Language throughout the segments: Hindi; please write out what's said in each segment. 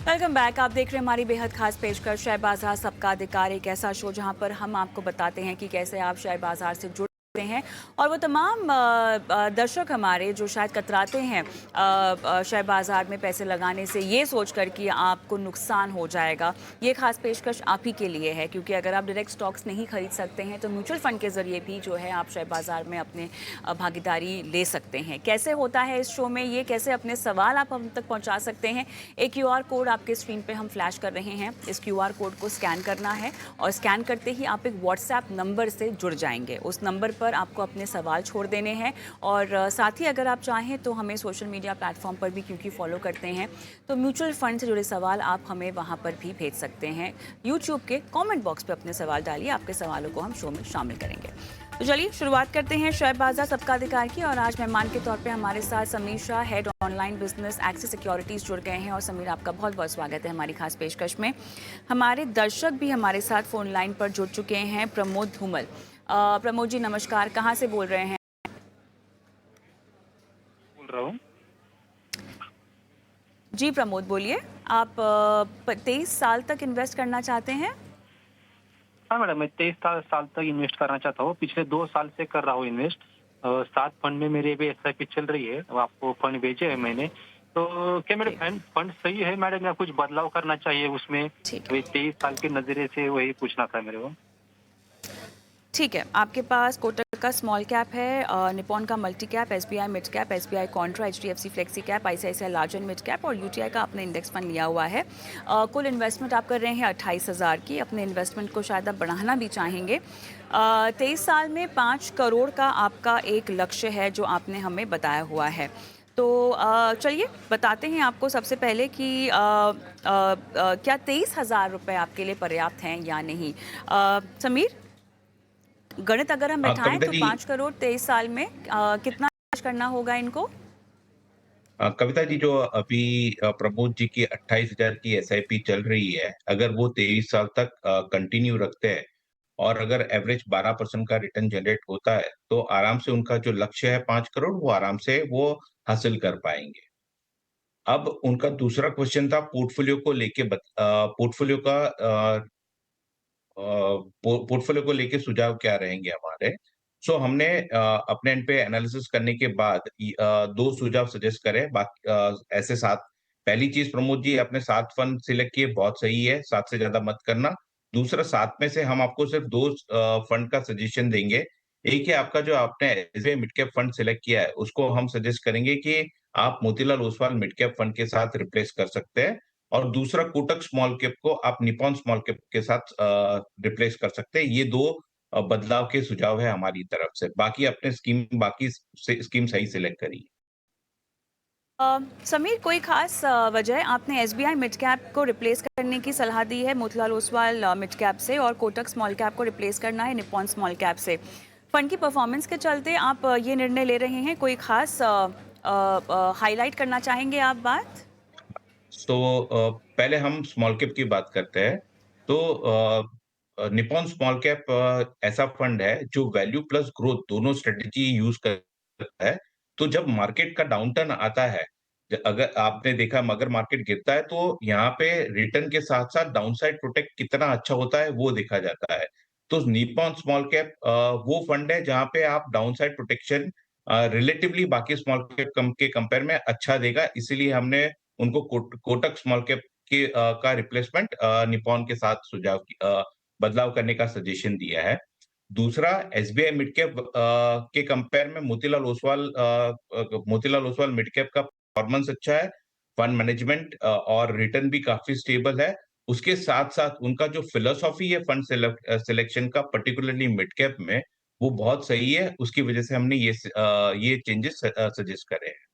Welcome back. आप देख रहे हैं हमारी बेहद खास पेशकश शेयर बाजार सबका अधिकार, एक ऐसा शो जहां पर हम आपको बताते हैं कि कैसे आप शेयर बाजार से जुड़ सकते हैं। और वो तमाम दर्शक हमारे जो शायद कतराते हैं शेयर बाजार में पैसे लगाने से, ये सोचकर कि आपको नुकसान हो जाएगा, ये खास पेशकश आप ही के लिए है। क्योंकि अगर आप डायरेक्ट स्टॉक्स नहीं खरीद सकते हैं तो म्यूचुअल फंड के जरिए भी जो है आप शेयर बाजार में अपने भागीदारी ले सकते हैं। कैसे होता है इस शो में, ये कैसे अपने सवाल आप हम तक पहुंचा सकते हैं। एक क्यूआर कोड आपके स्क्रीन पे हम फ्लैश कर रहे हैं। इस क्यूआर कोड को स्कैन करना है और स्कैन करते ही आप एक व्हाट्सएप नंबर से जुड़ जाएंगे। उस नंबर पर आपको अपने सवाल छोड़ देने हैं। और साथ ही अगर आप चाहें तो हमें सोशल मीडिया प्लेटफॉर्म पर भी, क्योंकि फॉलो करते हैं, तो म्यूचुअल फंड से जुड़े सवाल आप हमें वहाँ पर भी भेज सकते हैं। यूट्यूब के कमेंट बॉक्स पे अपने सवाल डालिए, आपके सवालों को हम शो में शामिल करेंगे। तो चलिए शुरुआत करते हैं शेयर बाजार सबका अधिकार की। और आज मेहमान के तौर पे हमारे साथ Sameer Shah, head online business axis securities, जुड़ गए हैं। और समीर, आपका बहुत बहुत स्वागत है हमारी खास पेशकश में। हमारे दर्शक भी हमारे साथ फोन लाइन पर जुड़ चुके हैं। प्रमोद धूमल, प्रमोद जी नमस्कार, कहाँ से बोल रहे हैं? बोल रहा हूँ। जी प्रमोद बोलिए। आप 23 साल तक इन्वेस्ट करना चाहते हैं? हाँ मैडम, मैं 23 साल तक इन्वेस्ट करना चाहता हूँ। पिछले 2 साल से कर रहा हूँ इन्वेस्ट। 7 फंड में मेरी भी एसआईपी चल रही है। अब आपको फंड भेजे है मैंने। तो क्या मेरे जी, फंड फंड सही है मैडम, या कुछ बदलाव करना चाहिए उसमें? ठीक है। वही 23 साल के नजरिए से वही पूछना था मेरे को। ठीक है, आपके पास कोटक का स्मॉल कैप है, निपॉन का multi cap, SBI mid cap, SBI Contra, HDFC flexi cap, ICICI large and mid cap और यूटीआई का आपने इंडेक्स फंड लिया हुआ है। कुल इन्वेस्टमेंट आप कर रहे हैं 28,000 की। अपने इन्वेस्टमेंट को शायद आप बढ़ाना भी चाहेंगे। 23 साल में 5 करोड़ का आपका एक लक्ष्य है जो आपने हमें बताया हुआ है। तो चलिए बताते हैं आपको सबसे पहले कि क्या 23,000 रुपये आपके लिए पर्याप्त हैं या नहीं। समीर, गणित अगर हम बैठाएं कविता तो जी 5 करोड़ 23 साल में कितना खर्च करना होगा इनको? कविता जी, जो अभी प्रमोद जी की 28,000 की एसआईपी चल रही है, अगर वो 23 साल तक कंटिन्यू रखते हैं और अगर एवरेज 12% का रिटर्न जनरेट होता है, तो आराम से उनका जो लक्ष्य है 5 करोड़, वो आराम से वो हासिल कर पाएंगे। अब उनका दूसरा क्वेश्चन था पोर्टफोलियो को लेके पोर्टफोलियो का पोर्टफोलियो को लेके सुझाव क्या रहेंगे हमारे। सो हमने अपने एंड पे एनालिसिस करने के बाद 2 सुझाव सजेस्ट करे। ऐसे 7। पहली चीज, प्रमोद जी, आपने 7 फंड सिलेक्ट किए, बहुत सही है, 7 से ज्यादा मत करना। दूसरा, 7 में से हम आपको सिर्फ 2 फंड का सजेशन देंगे। एक है आपका, जो आपने SBI mid cap fund select किया है, उसको हम सजेस्ट करेंगे कि आप Motilal Oswal mid cap fund के साथ रिप्लेस कर सकते हैं। और दूसरा, कोटक स्मॉल कैप को आप निप्पॉन स्मॉल कैप के साथ रिप्लेस कर सकते हैं। ये 2 बदलाव के सुझाव है हमारी तरफ से। बाकी अपने बाकी स्कीम सही सिलेक्ट करिए। समीर, कोई खास वजह आपने एसबीआई मिड कैप को रिप्लेस करने की सलाह दी है मोतीलाल ओसवाल मिड कैप से, और कोटक स्मॉल कैप को रिप्लेस करना है निप्पॉन स्मॉल कैप से? फंड की परफॉर्मेंस के चलते आप ये निर्णय ले रहे हैं? कोई खास हाईलाइट करना चाहेंगे आप बात? सो पहले हम स्मॉल कैप की बात करते हैं। तो निप्पॉन स्मॉल कैप ऐसा फंड है जो वैल्यू प्लस ग्रोथ दोनों स्ट्रेटेजी यूज करता है। तो जब मार्केट का डाउनटर्न आता है, अगर आपने देखा, अगर मार्केट गिरता है, तो यहाँ पे रिटर्न के साथ साथ डाउनसाइड प्रोटेक्ट कितना अच्छा होता है वो देखा जाता है। तो निप्पॉन स्मॉल कैप वो फंड है जहाँ पे आप डाउनसाइड प्रोटेक्शन रिलेटिवली बाकी स्मॉल कैप के कंपेयर में अच्छा देगा। इसीलिए हमने उनको कोटक स्मॉल कैप का रिप्लेसमेंट निप्पॉन के साथ बदलाव करने का सजेशन दिया है। दूसरा, एसबीआई मिड कैप के कंपेयर में मोतीलाल ओसवाल मिड कैप का परफॉर्मेंस अच्छा है। फंड मैनेजमेंट और रिटर्न भी काफी स्टेबल है। उसके साथ-साथ उनका जो फिलॉसफी है फंड सिलेक्शन का, पर्टिकुलरली मिड कैप में, वो बहुत सही है। उसकी वजह से हमने ये चेंजेस सजेस्ट करे हैं।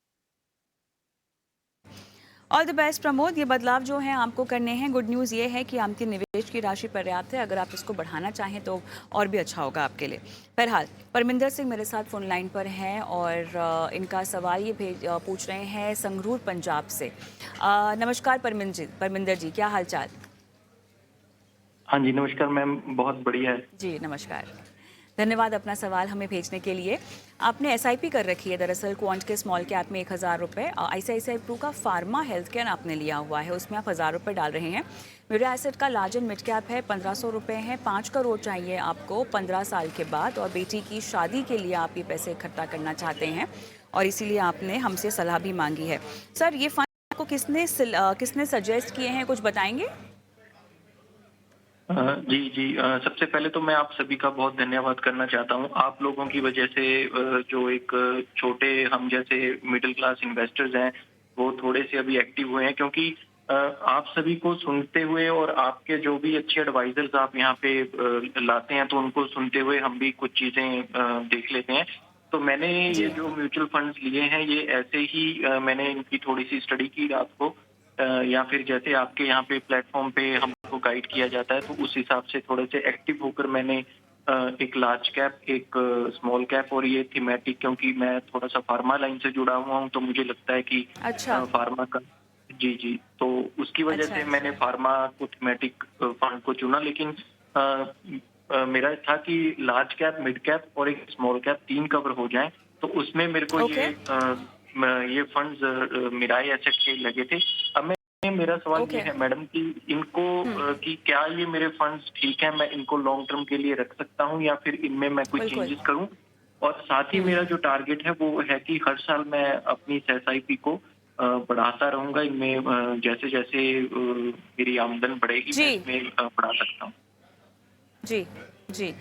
All the best Pramod. ये बदलाव जो हैं आपको करने हैं। गुड न्यूज़ ये है कि आपकी निवेश की राशि पर्याप्त है। अगर आप इसको बढ़ाना चाहें तो और भी अच्छा होगा आपके लिए। बहरहाल, परमिंदर सिंह मेरे साथ फ़ोन लाइन पर हैं और इनका सवाल ये पूछ रहे हैं संगरूर पंजाब से। नमस्कार परमिंदर जी, क्या हाल चाल? हाँ जी, नमस्कार मैम, बहुत बढ़िया है। जी नमस्कार। धन्यवाद अपना सवाल हमें भेजने के लिए। आपने एसआईपी कर रखी है दरअसल क्वांट के स्मॉल कैप में 1000 रुपये। आईसीआईसीआई प्रू का फार्मा हेल्थ केयर आपने लिया हुआ है, उसमें आप 1000 रुपये डाल रहे हैं। म्यूरा एसेट का लार्ज एंड मिड कैप है, 1500 रुपये है। 5 करोड़ चाहिए आपको 15 साल के बाद, और बेटी की शादी के लिए आप ये पैसे इकट्ठा करना चाहते हैं और इसीलिए आपने हमसे सलाह भी मांगी है। सर, ये फंड आपको किसने सजेस्ट किए हैं, कुछ बताएंगे? जी, जी। सबसे पहले तो मैं आप सभी का बहुत धन्यवाद करना चाहता हूँ। आप लोगों की वजह से जो एक छोटे हम जैसे मिडिल क्लास इन्वेस्टर्स हैं, वो थोड़े से अभी एक्टिव हुए हैं, क्योंकि आप सभी को सुनते हुए और आपके जो भी अच्छे एडवाइजर्स आप यहाँ पे लाते हैं, तो उनको सुनते हुए हम भी कुछ चीज़ें देख लेते हैं। तो मैंने ये जो म्यूचुअल फंड्स लिए हैं, ये ऐसे ही मैंने इनकी थोड़ी-सी स्टडी की रात को, या फिर जैसे आपके यहाँ पे प्लेटफॉर्म पे हमको गाइड किया जाता है, तो उस हिसाब से थोड़े से एक्टिव होकर मैंने एक लार्ज कैप, एक स्मॉल कैप और ये थीमेटिक, क्योंकि मैं थोड़ा सा फार्मा लाइन से जुड़ा हुआ हूँ, तो मुझे लगता है कि अच्छा। फार्मा का, जी, जी। तो उसकी वजह अच्छा, से अच्छा। मैंने फार्मा को थीमेटिक फंड को चुना, लेकिन मेरा था कि लार्ज कैप, मिड कैप और एक स्मॉल कैप 3 कवर हो जाएँ, तो उसमें मेरे को ओके, ये फंड्स मिराई एसेट के लगे थे। अब मेरा सवाल ये ओके। है मैडम कि इनको कि क्या ये मेरे फंड्स ठीक हैं, मैं इनको लॉन्ग टर्म के लिए रख सकता हूँ या फिर इनमें मैं कोई बिल्कुल। चेंजेस करूँ? और साथ ही मेरा जो टारगेट है वो है कि हर साल मैं अपनी इस एसआईपी को बढ़ाता रहूँगा। इनमें जैसे-जैसे मेरी आमदन बढ़ेगी, मैं जी, इसमें बढ़ा सकता हूँ। जी, जी।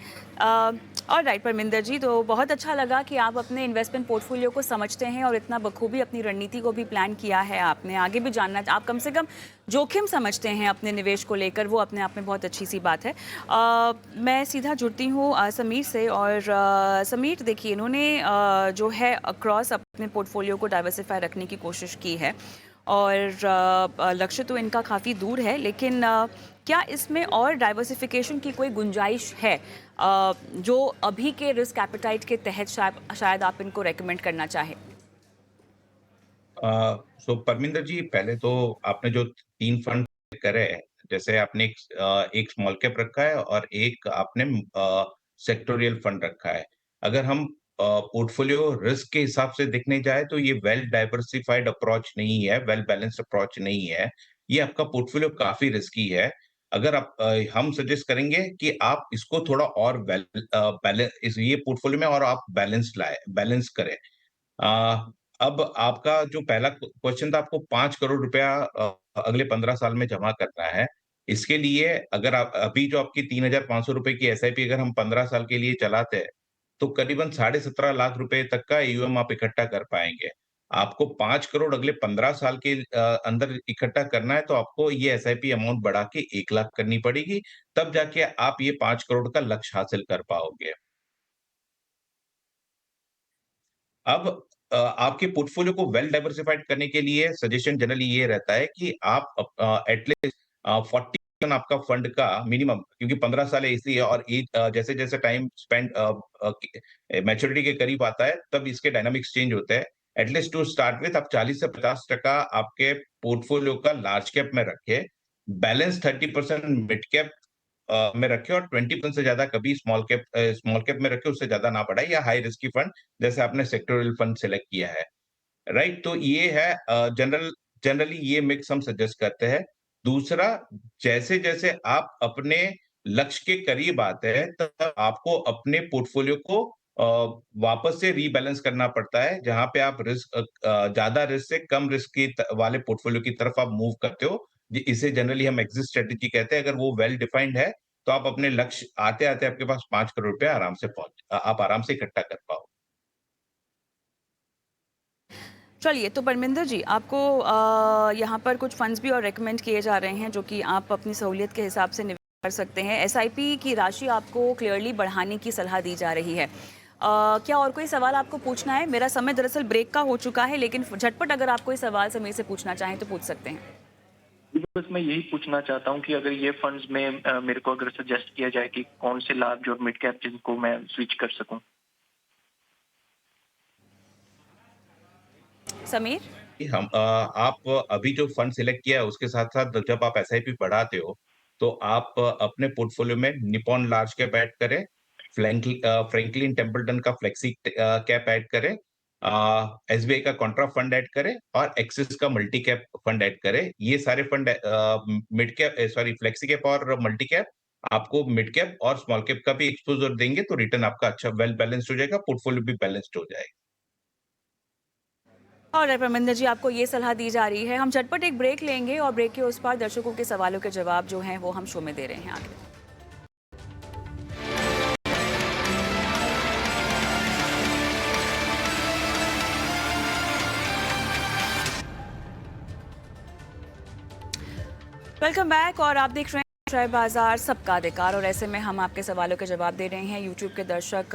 ऑलराइट परमिंदर जी, तो बहुत अच्छा लगा कि आप अपने इन्वेस्टमेंट पोर्टफोलियो को समझते हैं और इतना बखूबी अपनी रणनीति को भी प्लान किया है आपने। आगे भी जानना, आप कम से कम जोखिम समझते हैं अपने निवेश को लेकर, वो अपने आप में बहुत अच्छी सी बात है। मैं सीधा जुड़ती हूँ समीर से, और समीर देखिए, इन्होंने जो है अक्रॉस अपने पोर्टफोलियो को डाइवर्सिफाई रखने की कोशिश की है, और लक्ष्य तो इनका काफ़ी दूर है, लेकिन क्या इसमें और डाइवर्सिफिकेशन की कोई गुंजाइश है जो अभी के रिस्क एपेटाइट के तहत शायद आप इनको रेकमेंड करना चाहें? सो परमिंदर जी, पहले तो आपने जो 3 फंड करे हैं, जैसे आपने एक स्मॉल कैप रखा है और एक आपने सेक्टोरियल फंड रखा है। अगर हम पोर्टफोलियो रिस्क के हिसाब से देखने जाएँ तो ये वेल डाइवर्सिफाइड अप्रोच नहीं है, वेल बैलेंस्ड अप्रोच नहीं है। ये आपका पोर्टफोलियो काफ़ी रिस्की है। अगर हम सजेस्ट करेंगे कि आप इसको थोड़ा और इस ये पोर्टफोलियो में और आप बैलेंस करें। अ, अब आपका जो पहला क्वेश्चन था, आपको 5 करोड़ रुपया अगले 15 साल में जमा करना है। इसके लिए अगर आप अभी जो आपकी 3,500 रुपए की एसआईपी अगर हम 15 साल के लिए चलाते हैं, तो करीबन 17.5 लाख रुपए तक का एयूएम आप इकट्ठा कर पाएँगे। आपको 5 करोड़ अगले 15 साल के अंदर इकट्ठा करना है, तो आपको ये एसआईपी अमाउंट बढ़ा के 1 लाख करनी पड़ेगी, तब जाके आप ये 5 करोड़ का लक्ष्य हासिल कर पाओगे। अब आपके पोर्टफोलियो को वेल डाइवर्सिफाइड करने के लिए सजेशन जनरली ये रहता है कि आप एटलीस्ट 40% आपका फंड का मिनिमम, क्योंकि 15 साल है इसलिए, और जैसे-जैसे टाइम स्पेंड मैच्योरिटी के करीब आता है, तब इसके डायनामिक्स चेंज होते हैं। एटलीस्ट टू स्टार्ट विथ आप 40 से 50% आपके पोर्टफोलियो का लार्ज कैप में रखें। बैलेंस 30% मिड कैप में रखें, और 20% से ज़्यादा कभी स्मॉल कैप में रखें, उससे ज़्यादा ना बढ़ाएँ, या हाई रिस्की फंड जैसे आपने सेक्टोरल फंड सेलेक्ट किया है, राइट? तो ये है जनरली ये मिक्स हम सजेस्ट करते हैं। दूसरा, जैसे-जैसे आप अपने लक्ष्य के करीब आते हैं, तब आपको अपने पोर्टफोलियो को वापस से रीबैलेंस करना पड़ता है, जहाँ पे आप ज़्यादा रिस्क से कम रिस्क की वाले पोर्टफोलियो की तरफ आप मूव करते हो। इसे जनरली हम एग्जिट स्ट्रेटेजी कहते हैं। अगर वो वेल डिफाइंड है, तो आप अपने लक्ष्य आते-आते आपके पास 5 करोड़ रुपया आप आराम से इकट्ठा कर पाओ। चलिए, तो परमिंदर जी, आपको यहाँ पर कुछ फंड्स भी और रेकमेंड किए जा रहे हैं जो कि आप अपनी सहूलियत के हिसाब से निवेश कर सकते हैं। एसआईपी की राशि आपको क्लियरली बढ़ाने की सलाह दी जा रही है। क्या और कोई सवाल आपको पूछना है? मेरा समय दरअसल ब्रेक का हो चुका है, लेकिन झटपट अगर आप कोई सवाल समीर से पूछना चाहें तो पूछ सकते हैं। जी, बस मैं यही पूछना चाहता हूँ कि अगर ये फंड्स में मेरे को अगर सजेस्ट किया जाए कि कौन से लार्ज और मिड कैप जिनको मैं स्विच कर सकूँ? समीर? आप अभी जो फंड सिलेक्ट किया है, उसके साथ-साथ जब आप एसआईपी बढ़ाते हो, तो आप अपने पोर्टफोलियो में निप्पॉन लार्ज कैप ऐड करें, फ्रैंकलिन टेम्पल्टन का फ्लेक्सी कैप ऐड करें, एसबीआई का कॉन्ट्रा फंड ऐड करें और एक्सिस का मल्टी कैप फंड ऐड करें। ये सारे fund mid cap sorry flexi cap और मल्टी कैप आपको मिड कैप और स्मॉल कैप का भी एक्सपोजर देंगे, तो रिटर्न आपका अच्छा वेल बैलेंस्ड हो जाएगा, पोर्टफोलियो भी बैलेंस्ड हो जाएगा। और परमिंदर जी, आपको ये सलाह दी जा रही है। हम झटपट एक ब्रेक लेंगे और ब्रेक के उस पार दर्शकों के सवालों के जवाब जो हैं वो हम शो में दे रहे हैं आगे। वेलकम बैक और आप देख रहे हैं शेयर बाजार सबका अधिकार, और ऐसे में हम आपके सवालों के जवाब दे रहे हैं। यूट्यूब के दर्शक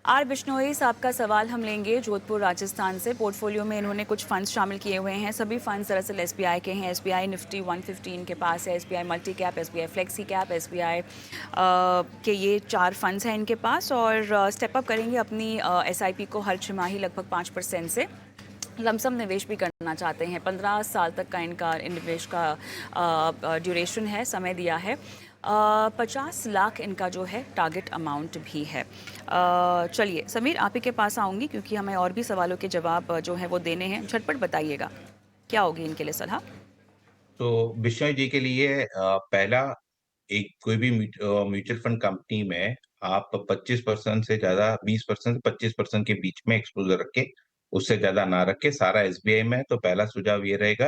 आर बिश्नोई साहब का सवाल हम लेंगे जोधपुर राजस्थान से। पोर्टफोलियो में इन्होंने कुछ फंड्स शामिल किए हुए हैं। सभी फंड्स दरअसल एसबीआई के हैं। एसबीआई निफ्टी 115 के पास है, SBI multi cap, SBI flexi cap, SBI के ये 4 फंड्स हैं इनके पास, और स्टेप अप करेंगे अपनी एसआईपी को हर छमाही लगभग 5% से। लमसम निवेश भी करना चाहते हैं। 15 साल तक का इनका निवेश का ड्यूरेशन है, समय दिया है। 50 लाख इनका जो है टारगेट अमाउंट भी है। चलिए समीर, आप ही के पास आऊँगी क्योंकि हमें और भी सवालों के जवाब जो है वो देने हैं। झटपट बताइएगा क्या होगी इनके लिए सलाह। तो बिश्नोई जी के लिए पहला, एक कोई भी म्यूचुअल फंड कंपनी में आप 25% से ज्यादा, 20% से 25% के बीच में एक्सपोजर रखें, उससे ज्यादा ना रखें। सारा एसबीआई में, तो पहला सुझाव ये रहेगा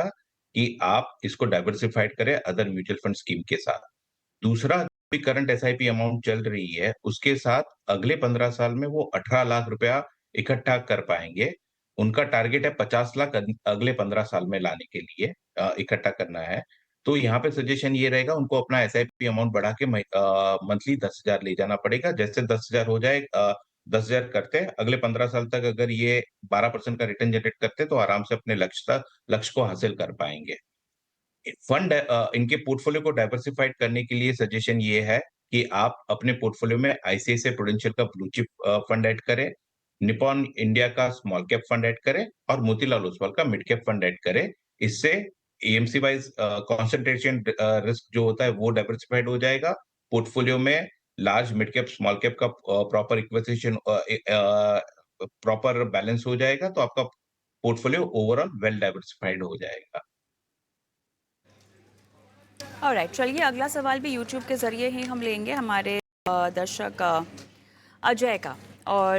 कि आप इसको डाइवर्सिफाइड करें अदर म्यूचुअल फंड स्कीम के साथ। दूसरा, भी करंट एसआईपी अमाउंट चल रही है उसके साथ अगले 15 साल में वो 18 लाख रुपया इकट्ठा कर पाएंगे। उनका टारगेट है 50 लाख अगले 15 साल में लाने के लिए इकट्ठा करना है। तो यहाँ पे सजेशन ये रहेगा, उनको अपना एसआईपी अमाउंट बढ़ा के मंथली 10,000 ले जाना पड़ेगा। जैसे 10,000 हो जाए, 10,000 करते हैं, अगले 15 साल तक अगर ये 12% का रिटर्न जनरेट करते हैं तो आराम से अपने लक्ष्य को हासिल कर पाएंगे। फंड इनके पोर्टफोलियो को डाइवर्सिफाइड करने के लिए सजेशन ये है कि आप अपने पोर्टफोलियो में आईसीआईसीआई प्रूडेंशियल का ब्लू चिप फंड ऐड करें, निपॉन इंडिया का स्मॉल कैप फंड ऐड करें और मोतीलाल ओसवाल का मिड कैप फंड ऐड करें। इससे एएमसी वाइज कंसंट्रेशन रिस्क जो होता है वो डाइवर्सिफाइड हो जाएगा। पोर्टफोलियो में large, mid cap, small cap का प्रॉपर इक्विजिशन, प्रॉपर बैलेंस हो जाएगा, तो आपका पोर्टफोलियो ओवरऑल वेल डाइवर्सिफाइड हो जाएगा। ऑलराइट, चलिए अगला सवाल भी यूट्यूब के ज़रिए ही हम लेंगे हमारे दर्शक अजय का। और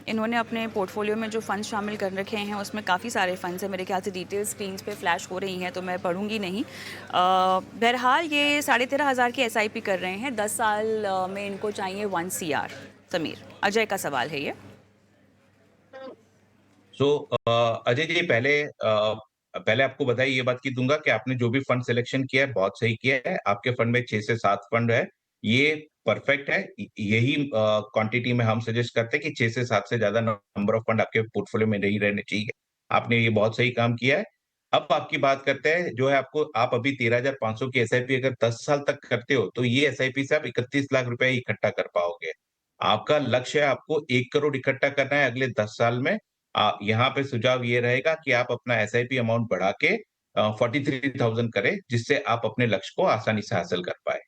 इन्होंने अपने पोर्टफोलियो में जो फ़ंड शामिल कर रखे हैं उसमें काफ़ी सारे फ़ंड्स हैं। मेरे ख्याल से डिटेल्स स्क्रीन पे फ्लैश हो रही हैं तो मैं पढ़ूंगी नहीं। बहरहाल ये 13,500 की एसआईपी कर रहे हैं। 10 साल में इनको चाहिए 1 CR। समीर, अजय का सवाल है ये। अजय जी, पहले आपको बधाई ये बात की दूंगा कि आपने जो भी फंड सिलेक्शन किया है बहुत सही किया है। आपके फंड में 6 से 7 फंड है, ये परफेक्ट है। यही क्वांटिटी में हम सजेस्ट करते हैं कि 6 से 7 से ज्यादा नंबर ऑफ फंड आपके पोर्टफोलियो में नहीं रहने चाहिए। आपने ये बहुत सही काम किया है। अब आपकी बात करते हैं, जो है आपको, आप अभी 13,500 की एसआईपी अगर 10 साल तक करते हो तो ये एसआईपी से आप 31 लाख रुपए इकट्ठा कर पाओगे। आपका लक्ष्य है आपको 1 करोड़ इकट्ठा करना है अगले 10 साल में। यहाँ पे सुझाव ये रहेगा कि आप अपना एसआईपी अमाउंट बढ़ा के 43,000 करें, जिससे आप अपने लक्ष्य को आसानी से हासिल कर पाए।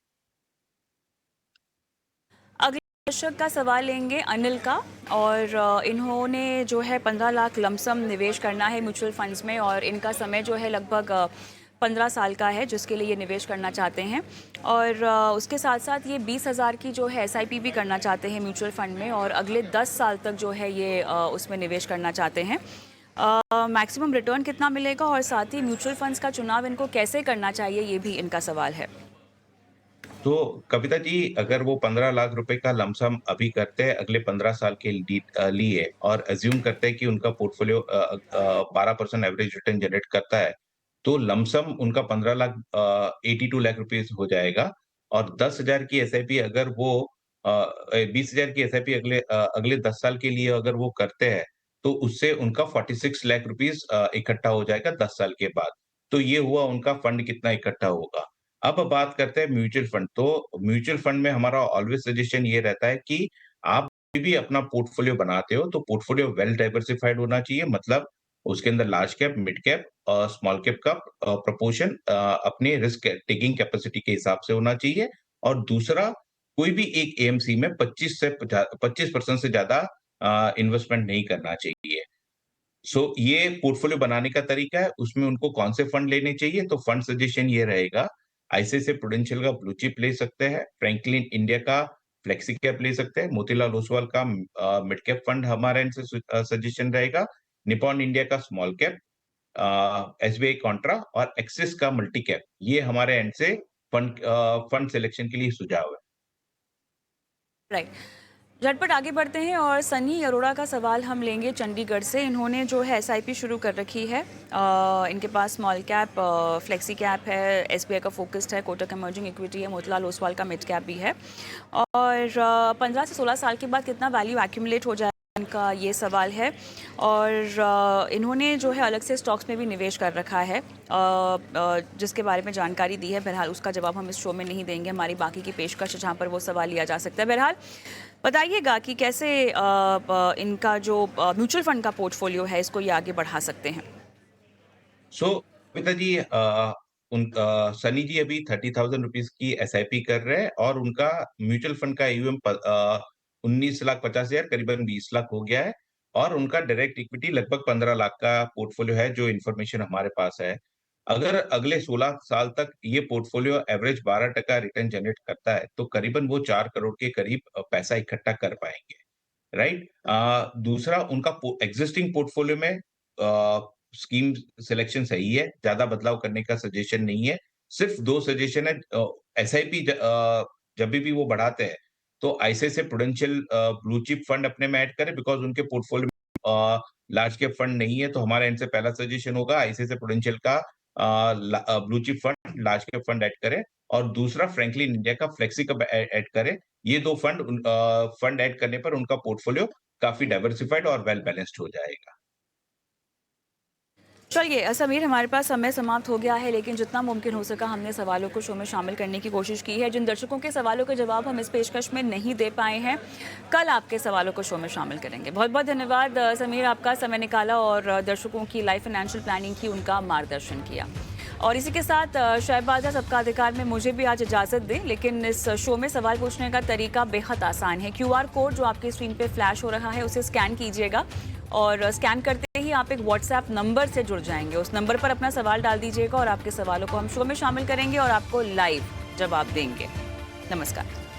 अगले दर्शक का सवाल लेंगे अनिल का, और इन्होंने जो है 15 लाख लमसम निवेश करना है म्यूचुअल फंड्स में, और इनका समय जो है लगभग 15 साल का है जिसके लिए ये निवेश करना चाहते हैं। और उसके साथ साथ ये 20,000 की जो है एसआईपी भी करना चाहते हैं म्यूचुअल फंड में, और अगले 10 साल तक जो है ये उसमें निवेश करना चाहते हैं। मैक्सिमम रिटर्न कितना मिलेगा, और साथ ही म्यूचुअल फंड्स का चुनाव इनको कैसे करना चाहिए, ये भी इनका सवाल है। तो कविता जी, अगर वो 15 लाख रुपए का लमसम अभी करते हैं अगले 15 साल के लिए, और अज्यूम करते हैं कि उनका पोर्टफोलियो 12% एवरेज रिटर्न जनरेट करता है, तो लमसम उनका 15 लाख 82 लाख रुपीस हो जाएगा। और 10,000 की एसआईपी अगर वो 20,000 की एसआईपी अगले 10 साल के लिए अगर वो करते हैं, तो उससे उनका 46 लाख रुपीस इकट्ठा हो जाएगा 10 साल के बाद। तो ये हुआ उनका फंड कितना इकट्ठा होगा। अब बात करते हैं म्यूचुअल फंड। तो म्यूचुअल फंड में हमारा ऑलवेज सजेशन ये रहता है कि आप भी अपना पोर्टफोलियो बनाते हो तो पोर्टफोलियो वेल डाइवर्सिफाइड होना चाहिए। मतलब उसके अंदर लार्ज कैप, मिड कैप और स्मॉल कैप का प्रोपोर्शन अपने रिस्क टेकिंग कैपेसिटी के हिसाब से होना चाहिए। और दूसरा, कोई भी एक एएमसी में 25% से ज़्यादा इन्वेस्टमेंट नहीं करना चाहिए। ये पोर्टफोलियो बनाने का तरीका है, उसमें उनको कौन से फंड लेने चाहिए, तो फंड सजेशन ये रहेगा, आईसीआईसीआई प्रूडेंशियल का ब्लू चिप ले सकते हैं, फ्रैंकलिन इंडिया का फ्लेक्सी कैप ले सकते हैं, मोतीलाल ओसवाल का मिड कैप फंड हमारे एंड से सजेशन रहेगा, निप्पॉन इंडिया का स्मॉल कैप, एसबीआई कॉन्ट्रा और एक्सिस का मल्टी कैप, ये हमारे एंड से फंड सिलेक्शन के लिए सुझाव है। राइट, झटपट आगे बढ़ते हैं और सनी अरोड़ा का सवाल हम लेंगे चंडीगढ़ से। इन्होंने जो है एसआईपी शुरू कर रखी है। इनके पास स्मॉल कैप, फ्लेक्सी कैप है, एसबीआई का फोकस्ड है, कोटक इमर्जिंग इक्विटी है, मोतीलाल ओसवाल का मिड कैप भी है। और 15 से 16 साल के बाद कितना वैल्यू एक्यूमुलेट हो जाए इनका ये सवाल है। और इन्होंने जो है अलग से स्टॉक्स में भी निवेश कर रखा है, जिसके बारे में जानकारी दी है। बहरहाल उसका जवाब हम इस शो में नहीं देंगे, हमारी बाकी की पेशकश जहाँ पर वो सवाल लिया जा सकता है। बहरहाल बताइएगा कि कैसे इनका जो म्यूचुअल फंड का पोर्टफोलियो है इसको ये आगे बढ़ा सकते हैं। पिता जी, सनी जी अभी 30,000 रुपीज की एसआईपी कर रहे हैं और उनका म्यूचुअल फंड का AUM 19,50,000 करीबन 20 लाख हो गया है और उनका डायरेक्ट इक्विटी लगभग 15 लाख का पोर्टफोलियो है, जो इन्फॉर्मेशन हमारे पास है। अगर अगले 16 साल तक ये पोर्टफोलियो एवरेज 12% रिटर्न जनरेट करता है, तो करीबन वो 4 करोड़ के करीब पैसा इकट्ठा कर पाएंगे, राइट। दूसरा, उनका एग्जिस्टिंग पोर्टफोलियो में स्कीम सिलेक्शन सही है, ज्यादा बदलाव करने का सजेशन नहीं है। सिर्फ 2 सजेशन है। एसआईपी जब भी वो बढ़ाते हैं तो ICICI prudential blue chip fund अपने में ऐड करें, बिकॉज उनके पोर्टफोलियो में लार्ज कैप फंड नहीं है। तो हमारे एंड से पहला सजेशन होगा आईसीआईसीआई प्रूडेंशियल का blue chip fund, large cap fund add करें, और दूसरा फ्रैंकलिन इंडिया का फ्लेक्सी कैप ऐड करें। ये 2 फंड ऐड करने पर उनका पोर्टफोलियो काफी डाइवर्सिफाइड और वेल बैलेंस्ड हो जाएगा। चलिए समीर, हमारे पास समय समाप्त हो गया है, लेकिन जितना मुमकिन हो सका हमने सवालों को शो में शामिल करने की कोशिश की है। जिन दर्शकों के सवालों के जवाब हम इस पेशकश में नहीं दे पाए हैं, कल आपके सवालों को शो में शामिल करेंगे। बहुत बहुत धन्यवाद समीर, आपका समय निकाला और दर्शकों की लाइफ फाइनेंशियल प्लानिंग की उनका मार्गदर्शन किया। और इसी के साथ शहबाजा सबका अधिकार में मुझे भी आज इजाज़त दें, लेकिन इस शो में सवाल पूछने का तरीका बेहद आसान है। QR कोड जो आपकी स्क्रीन पे फ्लैश हो रहा है उसे स्कैन कीजिएगा और स्कैन करते ही आप एक WhatsApp नंबर से जुड़ जाएंगे। उस नंबर पर अपना सवाल डाल दीजिएगा और आपके सवालों को हम शो में शामिल करेंगे और आपको लाइव जवाब देंगे। नमस्कार।